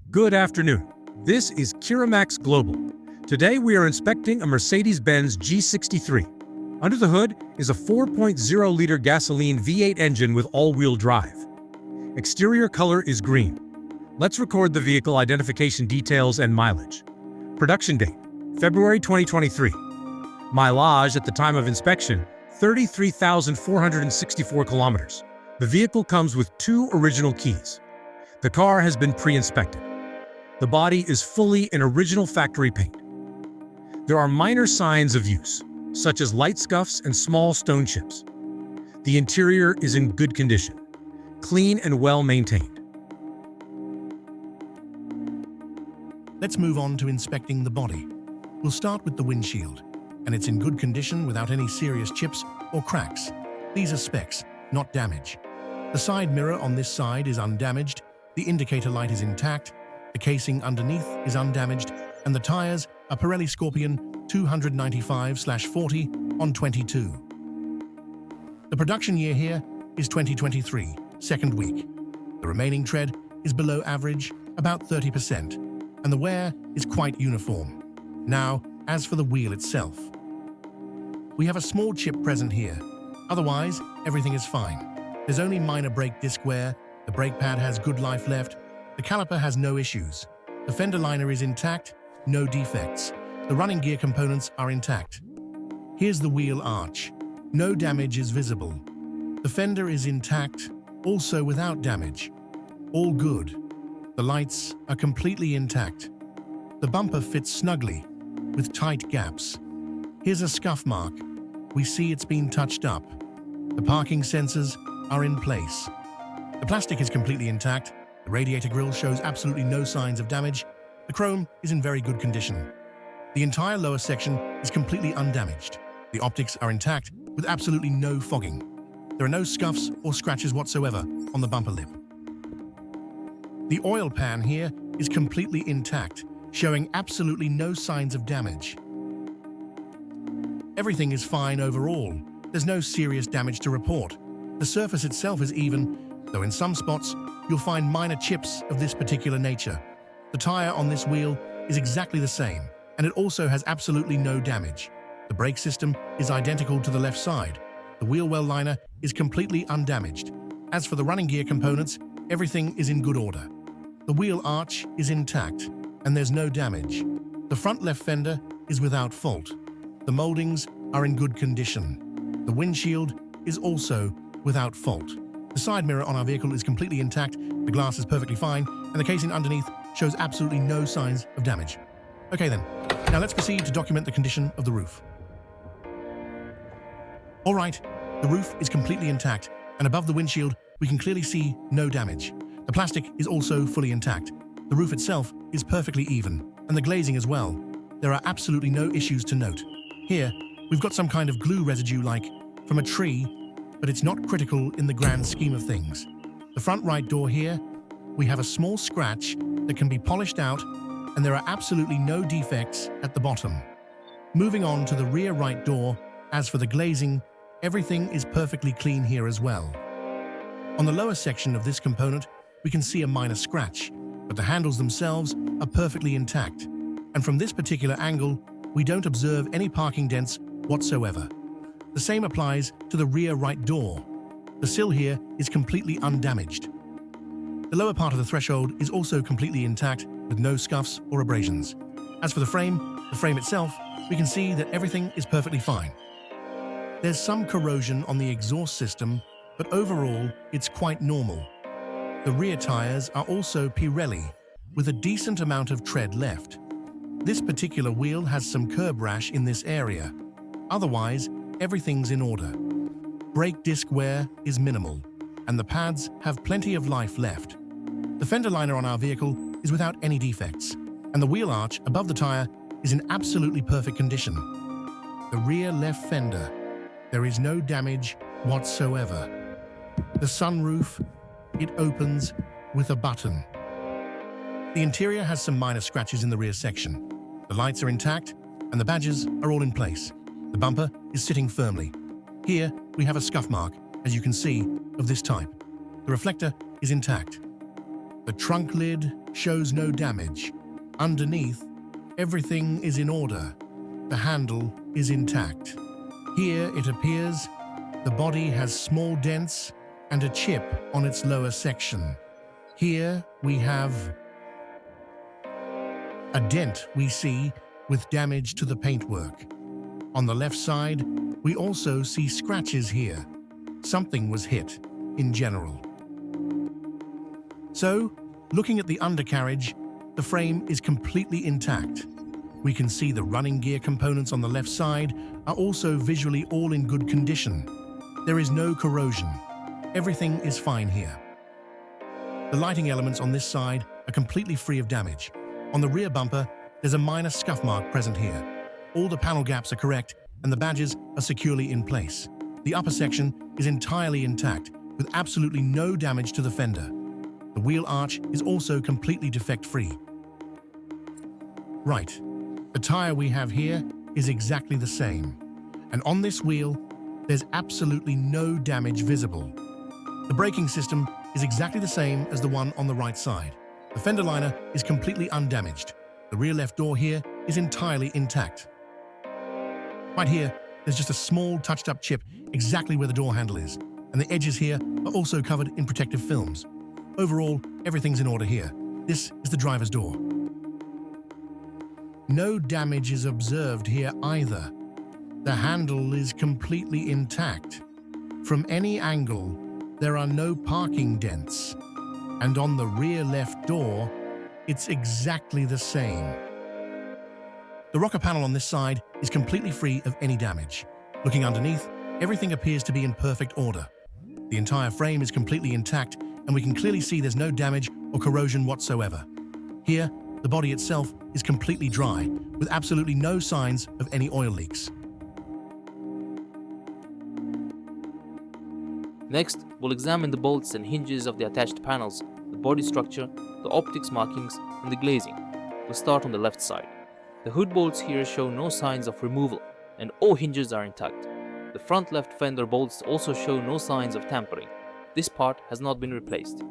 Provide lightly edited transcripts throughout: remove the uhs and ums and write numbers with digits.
Good afternoon. This is Kiramax Global. Today we are inspecting a Mercedes-Benz G63. Under the hood is a 4.0-liter gasoline V8 engine with all-wheel drive. Exterior color is green. Let's record the vehicle identification details and mileage. Production date, February 2023. Mileage at the time of inspection, 33,464 kilometers. The vehicle comes with 2 original keys. The car has been pre-inspected. The body is fully in original factory paint. There are minor signs of use, such as light scuffs and small stone chips. The interior is in good condition, clean and well maintained. Let's move on to inspecting the body. We'll start with the windshield, and it's in good condition without any serious chips or cracks. These are specs, not damage. The side mirror on this side is undamaged, the indicator light is intact, the casing underneath is undamaged, and the tires are Pirelli Scorpion 295/40 on 22. The production year here is 2023, second week. The remaining tread is below average, about 30%, and the wear is quite uniform. Now, as for the wheel itself, we have a small chip present here. Otherwise, everything is fine. There's only minor brake disc wear, the brake pad has good life left, the caliper has no issues, the fender liner is intact, no defects, the running gear components are intact. Here's the wheel arch. No damage is visible. The fender is intact, also without damage. All good. The lights are completely intact. The bumper fits snugly, with tight gaps. Here's a scuff mark. We see it's been touched up. The parking sensors are in place. The plastic is completely intact. The radiator grille shows absolutely no signs of damage. The chrome is in very good condition. The entire lower section is completely undamaged. The optics are intact with absolutely no fogging. There are no scuffs or scratches whatsoever on the bumper lip. The oil pan here is completely intact, showing absolutely no signs of damage. Everything is fine overall. There's no serious damage to report. The surface itself is even, though in some spots you'll find minor chips of this particular nature. The tire on this wheel is exactly the same, and it also has absolutely no damage. The brake system is identical to the left side. The wheel well liner is completely undamaged. As for the running gear components, everything is in good order. The wheel arch is intact, and there's no damage. The front left fender is without fault. The moldings are in good condition. The windshield is also without fault. The side mirror on our vehicle is completely intact, the glass is perfectly fine, and the casing underneath shows absolutely no signs of damage. Okay then, now let's proceed to document the condition of the roof. Alright, the roof is completely intact, and above the windshield we can clearly see no damage. The plastic is also fully intact. The roof itself is perfectly even, and the glazing as well. There are absolutely no issues to note. Here, we've got some kind of glue residue like from a tree, but it's not critical in the grand scheme of things. The front right door here, we have a small scratch that can be polished out, and there are absolutely no defects at the bottom. Moving on to the rear right door, as for the glazing, everything is perfectly clean here as well. On the lower section of this component, we can see a minor scratch, but the handles themselves are perfectly intact. And from this particular angle, we don't observe any parking dents whatsoever. The same applies to the rear right door. The sill here is completely undamaged. The lower part of the threshold is also completely intact with no scuffs or abrasions. As for the frame itself, we can see that everything is perfectly fine. There's some corrosion on the exhaust system, but overall it's quite normal. The rear tires are also Pirelli, with a decent amount of tread left. This particular wheel has some curb rash in this area. Otherwise, everything's in order. Brake disc wear is minimal, and the pads have plenty of life left. The fender liner on our vehicle is without any defects, and the wheel arch above the tire is in absolutely perfect condition. The rear left fender, there is no damage whatsoever. The sunroof, it opens with a button. The interior has some minor scratches in the rear section. The lights are intact, and the badges are all in place. The bumper is sitting firmly. Here, we have a scuff mark, as you can see, of this type. The reflector is intact. The trunk lid shows no damage. Underneath, everything is in order. The handle is intact. Here it appears the body has small dents and a chip on its lower section. Here we have a dent we see with damage to the paintwork. On the left side, we also see scratches here. Something was hit in general. So, looking at the undercarriage, the frame is completely intact. We can see the running gear components on the left side are also visually all in good condition. There is no corrosion. Everything is fine here. The lighting elements on this side are completely free of damage. On the rear bumper, there's a minor scuff mark present here. All the panel gaps are correct and the badges are securely in place. The upper section is entirely intact with absolutely no damage to the fender. The wheel arch is also completely defect-free. Right, the tire we have here is exactly the same. And on this wheel, there's absolutely no damage visible. The braking system is exactly the same as the one on the right side. The fender liner is completely undamaged. The rear left door here is entirely intact. Right here, there's just a small touched-up chip exactly where the door handle is, and the edges here are also covered in protective films. Overall, everything's in order here. This is the driver's door. No damage is observed here either. The handle is completely intact. From any angle, there are no parking dents. And on the rear left door, it's exactly the same. The rocker panel on this side is completely free of any damage. Looking underneath, everything appears to be in perfect order. The entire frame is completely intact, and we can clearly see there's no damage or corrosion whatsoever. Here, the body itself is completely dry, with absolutely no signs of any oil leaks. Next, we'll examine the bolts and hinges of the attached panels, the body structure, the optics markings, and the glazing. We'll start on the left side. The hood bolts here show no signs of removal, and all hinges are intact. The front left fender bolts also show no signs of tampering. This part has not been replaced.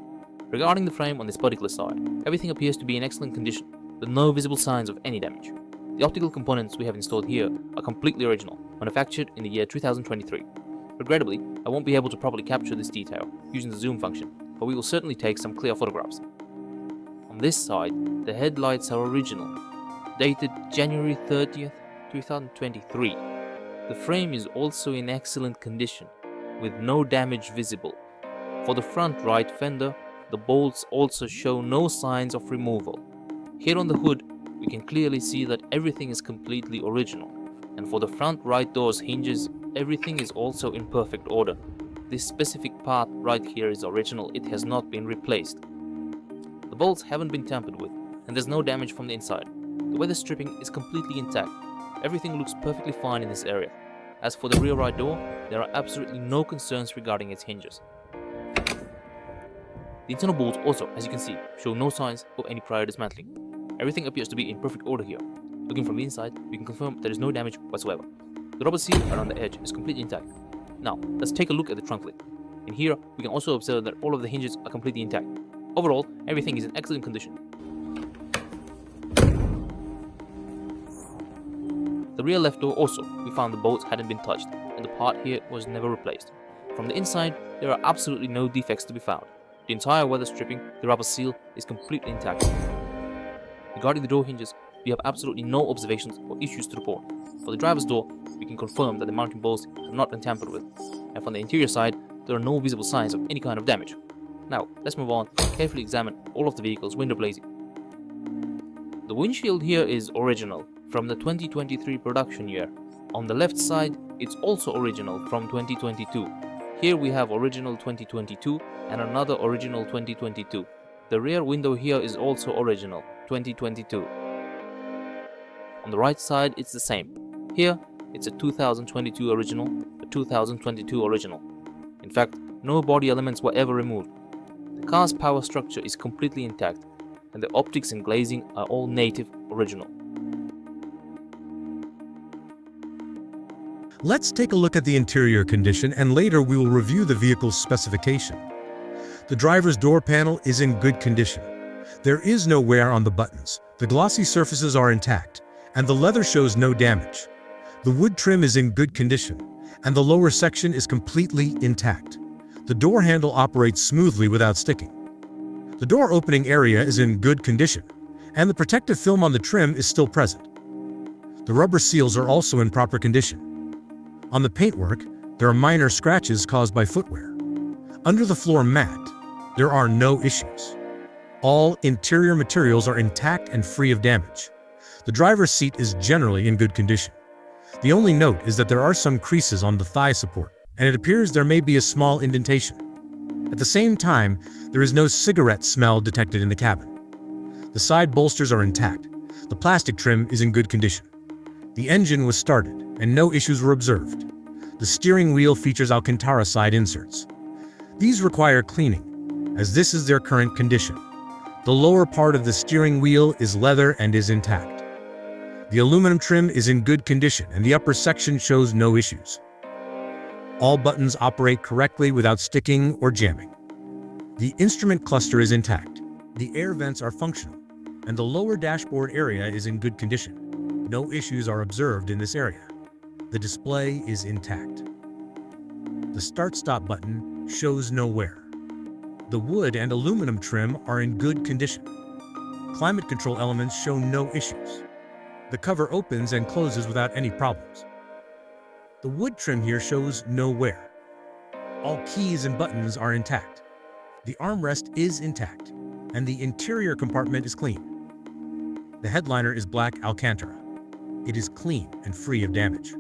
Regarding the frame on this particular side, everything appears to be in excellent condition, with no visible signs of any damage. The optical components we have installed here are completely original, manufactured in the year 2023. Regrettably, I won't be able to properly capture this detail using the zoom function, but we will certainly take some clear photographs. On this side, the headlights are original, dated January 30th, 2023. The frame is also in excellent condition, with no damage visible. For the front right fender, the bolts also show no signs of removal. Here on the hood, we can clearly see that everything is completely original, and for the front right door's hinges, everything is also in perfect order. This specific part right here is original, it has not been replaced. The bolts haven't been tampered with, and there's no damage from the inside. The weather stripping is completely intact. Everything looks perfectly fine in this area. As for the rear right door, there are absolutely no concerns regarding its hinges. The internal bolts also, as you can see, show no signs of any prior dismantling. Everything appears to be in perfect order here. Looking from the inside, we can confirm there is no damage whatsoever. The rubber seal around the edge is completely intact. Now, let's take a look at the trunk lid. In here, we can also observe that all of the hinges are completely intact. Overall, everything is in excellent condition. The rear left door also, we found the bolts hadn't been touched, and the part here was never replaced. From the inside, there are absolutely no defects to be found. The entire weather stripping, the rubber seal, is completely intact. Regarding the door hinges, we have absolutely no observations or issues to report. For the driver's door, we can confirm that the mounting bolts have not been tampered with, and from the interior side, there are no visible signs of any kind of damage. Now, let's move on and carefully examine all of the vehicle's window glazing. The windshield here is original, from the 2023 production year. On the left side, it's also original from 2022. Here we have original 2022 and another original 2022. The rear window here is also original, 2022. On the right side, it's the same. Here, it's a 2022 original, a 2022 original. In fact, no body elements were ever removed. The car's power structure is completely intact, and the optics and glazing are all native original. Let's take a look at the interior condition, and later we will review the vehicle's specification. The driver's door panel is in good condition. There is no wear on the buttons. The glossy surfaces are intact, and the leather shows no damage. The wood trim is in good condition, and the lower section is completely intact. The door handle operates smoothly without sticking. The door opening area is in good condition, and the protective film on the trim is still present. The rubber seals are also in proper condition. On the paintwork, there are minor scratches caused by footwear. Under the floor mat, there are no issues. All interior materials are intact and free of damage. The driver's seat is generally in good condition. The only note is that there are some creases on the thigh support, and it appears there may be a small indentation. At the same time, there is no cigarette smell detected in the cabin. The side bolsters are intact. The plastic trim is in good condition. The engine was started, and no issues were observed. The steering wheel features Alcantara side inserts. These require cleaning, as this is their current condition. The lower part of the steering wheel is leather and is intact. The aluminum trim is in good condition, and the upper section shows no issues. All buttons operate correctly without sticking or jamming. The instrument cluster is intact. The air vents are functional, and the lower dashboard area is in good condition. No issues are observed in this area. The display is intact. The start-stop button shows no wear. The wood and aluminum trim are in good condition. Climate control elements show no issues. The cover opens and closes without any problems. The wood trim here shows no wear. All keys and buttons are intact. The armrest is intact, and the interior compartment is clean. The headliner is black Alcantara. It is clean and free of damage.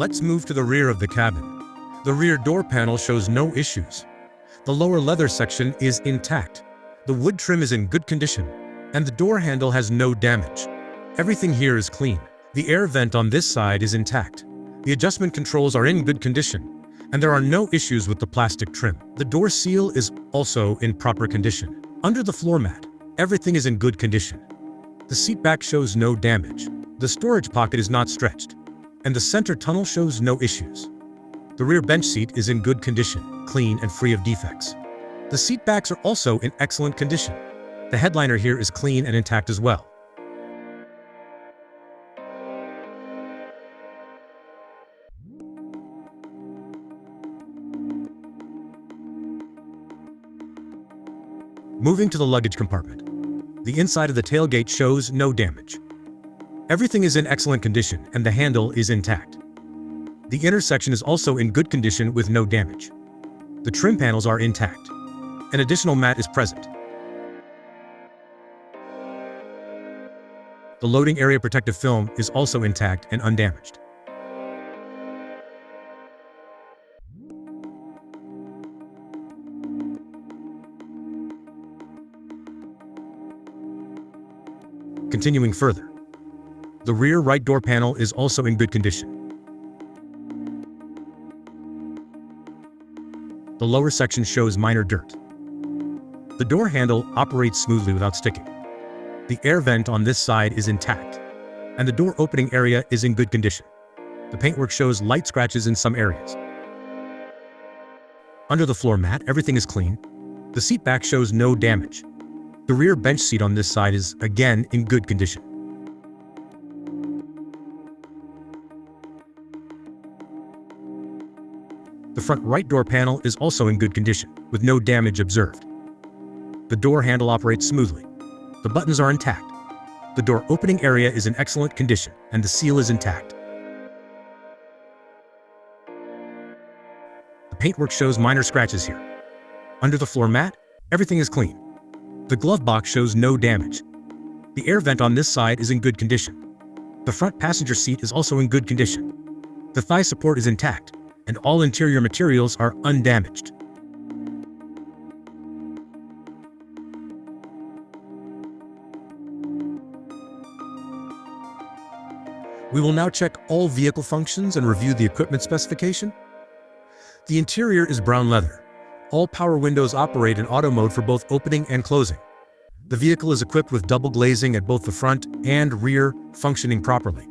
Let's move to the rear of the cabin. The rear door panel shows no issues. The lower leather section is intact. The wood trim is in good condition, and the door handle has no damage. Everything here is clean. The air vent on this side is intact. The adjustment controls are in good condition, and there are no issues with the plastic trim. The door seal is also in proper condition. Under the floor mat, everything is in good condition. The seat back shows no damage. The storage pocket is not stretched, and the center tunnel shows no issues. The rear bench seat is in good condition, clean and free of defects. The seat backs are also in excellent condition. The headliner here is clean and intact as well. Moving to the luggage compartment. The inside of the tailgate shows no damage. Everything is in excellent condition, and the handle is intact. The inner section is also in good condition with no damage. The trim panels are intact. An additional mat is present. The loading area protective film is also intact and undamaged. Continuing further, the rear right door panel is also in good condition. The lower section shows minor dirt. The door handle operates smoothly without sticking. The air vent on this side is intact, and the door opening area is in good condition. The paintwork shows light scratches in some areas. Under the floor mat, everything is clean. The seat back shows no damage. The rear bench seat on this side is, again, in good condition. The front right door panel is also in good condition, with no damage observed. The door handle operates smoothly. The buttons are intact. The door opening area is in excellent condition, and the seal is intact. The paintwork shows minor scratches here. Under the floor mat, everything is clean. The glove box shows no damage. The air vent on this side is in good condition. The front passenger seat is also in good condition. The thigh support is intact, and all interior materials are undamaged. We will now check all vehicle functions and review the equipment specification. The interior is brown leather. All power windows operate in auto mode for both opening and closing. The vehicle is equipped with double glazing at both the front and rear, functioning properly.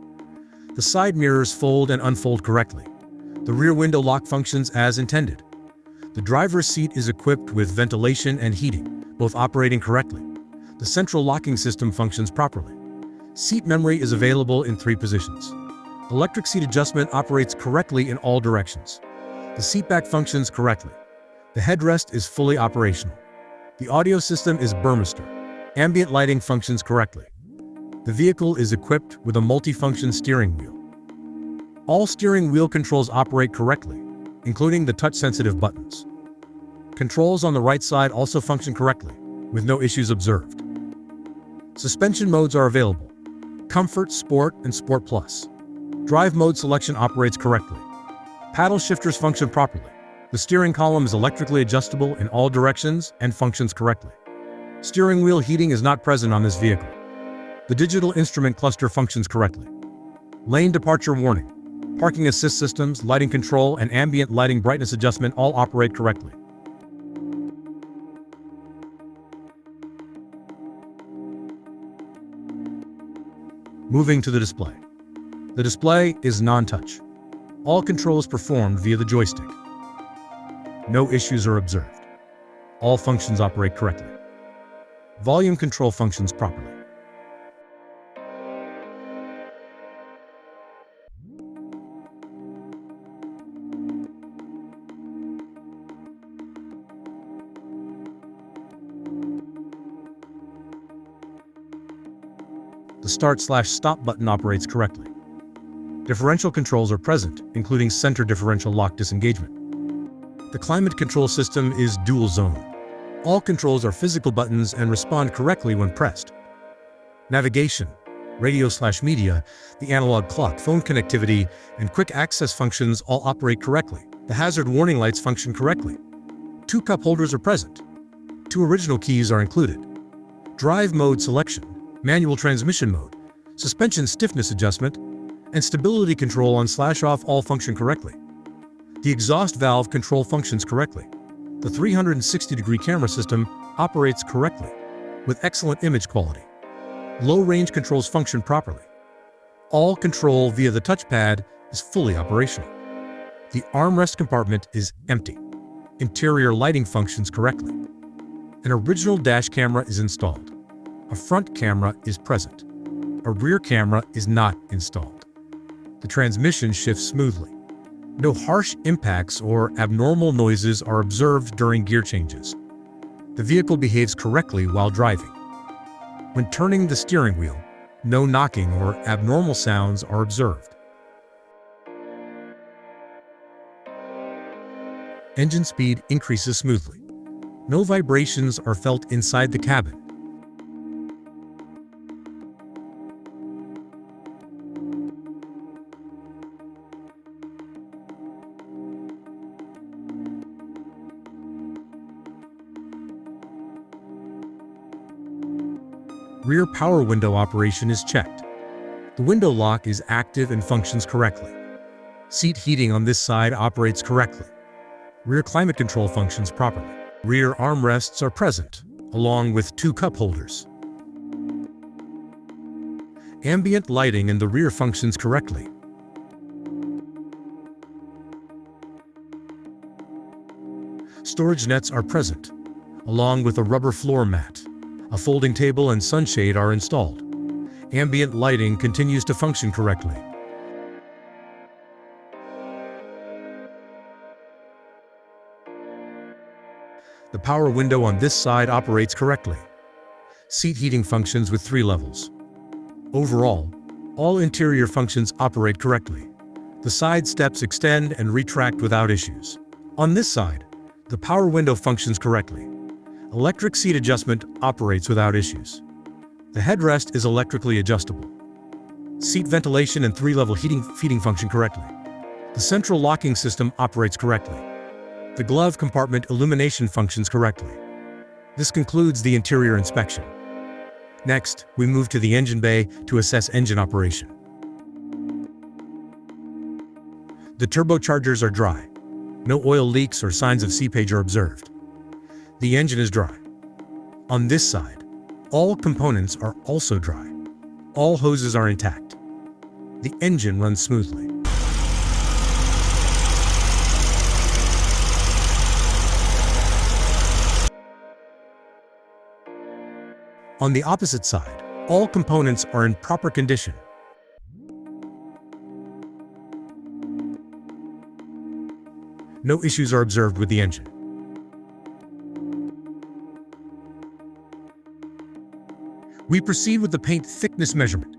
The side mirrors fold and unfold correctly. The rear window lock functions as intended. The driver's seat is equipped with ventilation and heating, both operating correctly. The central locking system functions properly. Seat memory is available in 3 positions. Electric seat adjustment operates correctly in all directions. The seatback functions correctly. The headrest is fully operational. The audio system is Burmester. Ambient lighting functions correctly. The vehicle is equipped with a multifunction steering wheel. All steering wheel controls operate correctly, including the touch-sensitive buttons. Controls on the right side also function correctly, with no issues observed. Suspension modes are available: Comfort, Sport, and Sport Plus. Drive mode selection operates correctly. Paddle shifters function properly. The steering column is electrically adjustable in all directions and functions correctly. Steering wheel heating is not present on this vehicle. The digital instrument cluster functions correctly. Lane departure warning, parking assist systems, lighting control, and ambient lighting brightness adjustment all operate correctly. Moving to the display. The display is non-touch. All controls performed via the joystick. No issues are observed. All functions operate correctly. Volume control functions properly. The start/stop button operates correctly. Differential controls are present, including center differential lock disengagement. The climate control system is dual zone. All controls are physical buttons and respond correctly when pressed. Navigation, radio/media, the analog clock, phone connectivity, and quick access functions all operate correctly. The hazard warning lights function correctly. 2 cup holders are present. 2 original keys are included. Drive mode selection, manual transmission mode, suspension stiffness adjustment, and stability control on/off all function correctly. The exhaust valve control functions correctly. The 360-degree camera system operates correctly, with excellent image quality. Low-range controls function properly. All control via the touchpad is fully operational. The armrest compartment is empty. Interior lighting functions correctly. An original dash camera is installed. A front camera is present. A rear camera is not installed. The transmission shifts smoothly. No harsh impacts or abnormal noises are observed during gear changes. The vehicle behaves correctly while driving. When turning the steering wheel, no knocking or abnormal sounds are observed. Engine speed increases smoothly. No vibrations are felt inside the cabin. Rear power window operation is checked. The window lock is active and functions correctly. Seat heating on this side operates correctly. Rear climate control functions properly. Rear armrests are present, along with 2 cup holders. Ambient lighting in the rear functions correctly. Storage nets are present, along with a rubber floor mat. A folding table and sunshade are installed. Ambient lighting continues to function correctly. The power window on this side operates correctly. Seat heating functions with 3 levels. Overall, all interior functions operate correctly. The side steps extend and retract without issues. On this side, the power window functions correctly. Electric seat adjustment operates without issues. The headrest is electrically adjustable. Seat ventilation and 3-level heating function correctly. The central locking system operates correctly. The glove compartment illumination functions correctly. This concludes the interior inspection. Next, we move to the engine bay to assess engine operation. The turbochargers are dry. No oil leaks or signs of seepage are observed. The engine is dry. On this side, all components are also dry. All hoses are intact. the engine runs smoothly. On the opposite side, all components are in proper condition. No issues are observed with the engine. We proceed with the paint thickness measurement.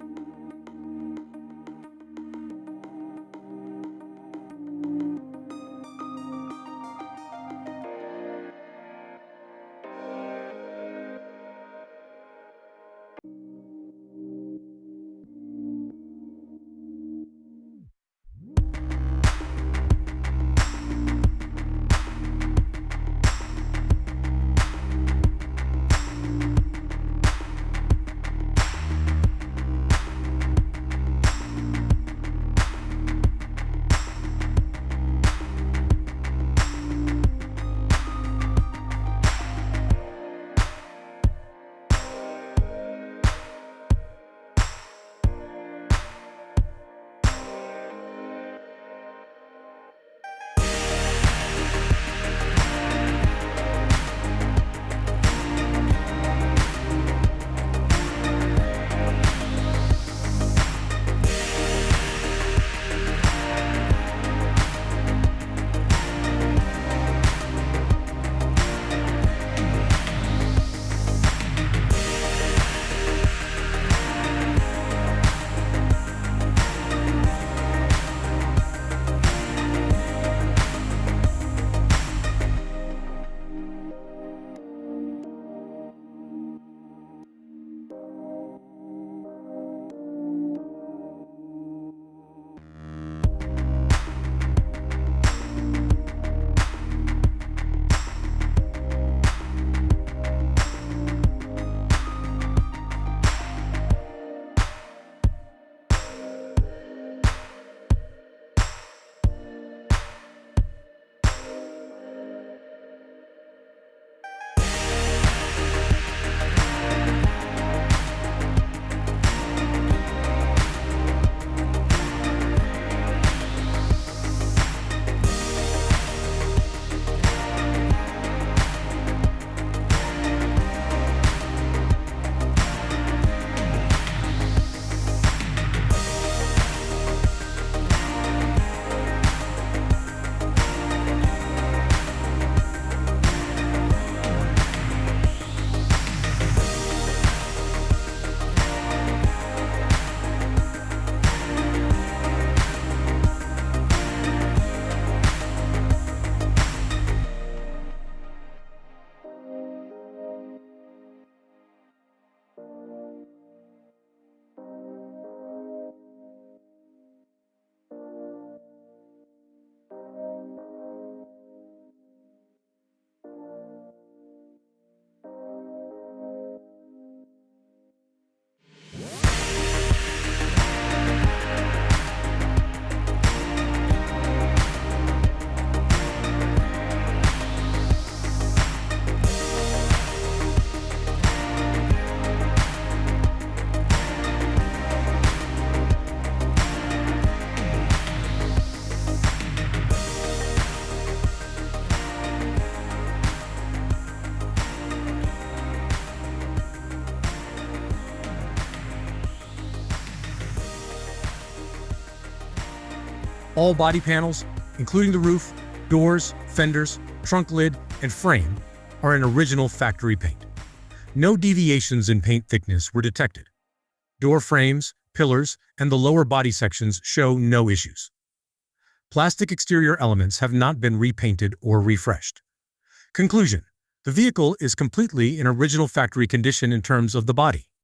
All body panels, including the roof, doors, fenders, trunk lid, and frame, are in original factory paint. No deviations in paint thickness were detected. Door frames, pillars, and the lower body sections show no issues. Plastic exterior elements have not been repainted or refreshed. Conclusion: the vehicle is completely in original factory condition in terms of the body,